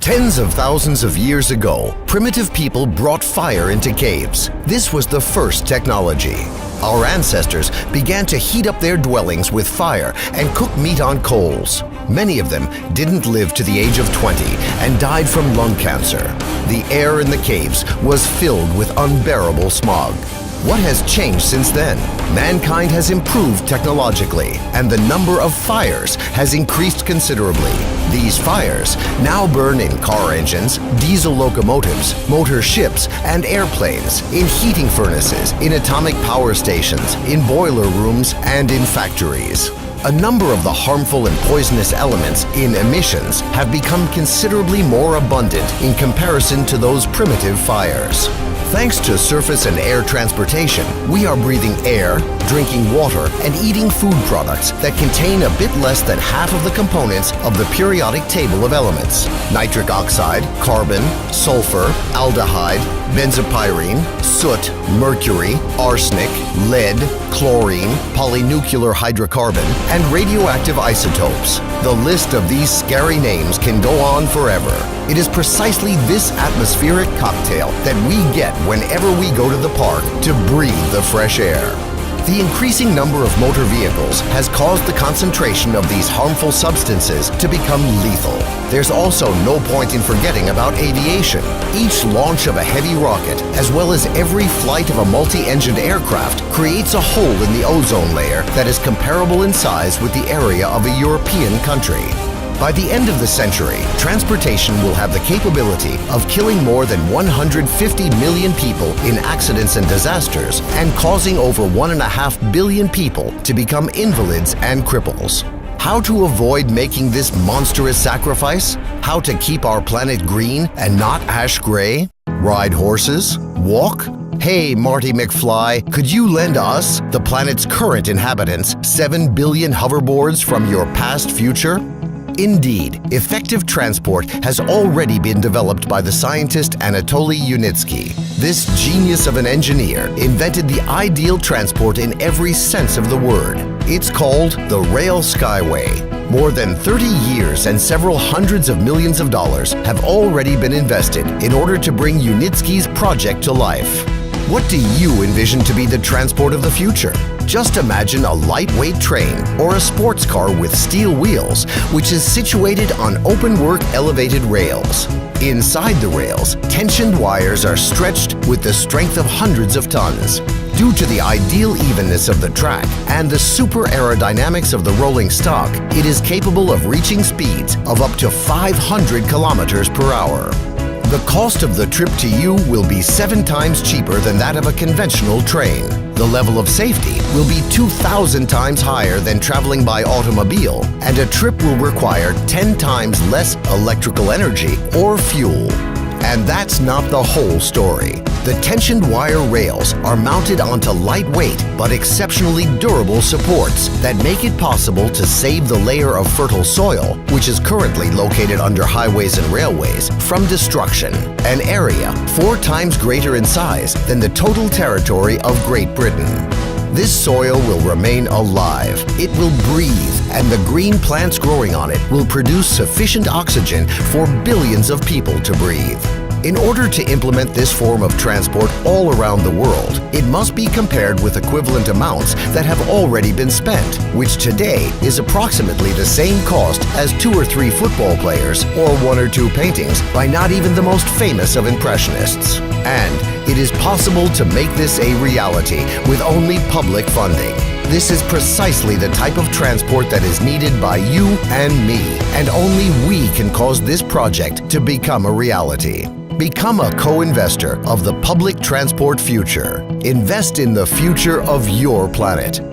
Tens of thousands of years ago, primitive people brought fire into caves. This was the first technology. Our ancestors began to heat up their dwellings with fire and cook meat on coals. Many of them didn't live to the age of 20 and died from lung cancer. The air in the caves was filled with unbearable smog. What has changed since then? Mankind has improved technologically, and the number of fires has increased considerably. These fires now burn in car engines, diesel locomotives, motor ships, and airplanes, in heating furnaces, in atomic power stations, in boiler rooms, and in factories. A number of the harmful and poisonous elements in emissions have become considerably more abundant in comparison to those primitive fires. Thanks to surface and air transportation, we are breathing air, drinking water, and eating food products that contain a bit less than half of the components of the periodic table of elements: nitric oxide, carbon, sulfur, aldehyde, benzopyrene, soot, mercury, arsenic, lead, chlorine, polynuclear hydrocarbon, and radioactive isotopes. The list of these scary names can go on forever. It is precisely this atmospheric cocktail that we get whenever we go to the park to breathe the fresh air. The increasing number of motor vehicles has caused the concentration of these harmful substances to become lethal. There's also no point in forgetting about aviation. Each launch of a heavy rocket, as well as every flight of a multi-engined aircraft, creates a hole in the ozone layer that is comparable in size with the area of a European country. By the end of the century, transportation will have the capability of killing more than 150 million people in accidents and disasters and causing over 1.5 billion people to become invalids and cripples. How to avoid making this monstrous sacrifice? How to keep our planet green and not ash gray? Ride horses? Walk? Hey, Marty McFly, could you lend us, the planet's current inhabitants, 7 billion hoverboards from your past future? Indeed, effective transport has already been developed by the scientist Anatoly Yunitskiy. This genius of an engineer invented the ideal transport in every sense of the word. It's called the Rail Skyway. More than 30 years and several hundreds of millions of dollars have already been invested in order to bring Yunitskiy's project to life. What do you envision to be the transport of the future? Just imagine a lightweight train or a sports car with steel wheels, which is situated on open-work elevated rails. Inside the rails, tensioned wires are stretched with the strength of hundreds of tons. Due to the ideal evenness of the track and the super aerodynamics of the rolling stock, it is capable of reaching speeds of up to 500 kilometers per hour. The cost of the trip to you will be 7 times cheaper than that of a conventional train. The level of safety will be 2,000 times higher than traveling by automobile, and a trip will require 10 times less electrical energy or fuel. And that's not the whole story. The tensioned wire rails are mounted onto lightweight but exceptionally durable supports that make it possible to save the layer of fertile soil, which is currently located under highways and railways, from destruction, an area 4 times greater in size than the total territory of Great Britain. This soil will remain alive, it will breathe, and the green plants growing on it will produce sufficient oxygen for billions of people to breathe. In order to implement this form of transport all around the world, it must be compared with equivalent amounts that have already been spent, which today is approximately the same cost as 2 or 3 football players or 1 or 2 paintings by not even the most famous of impressionists. And it is possible to make this a reality with only public funding. This is precisely the type of transport that is needed by you and me, and only we can cause this project to become a reality. Become a co-investor of the public transport future. Invest in the future of your planet.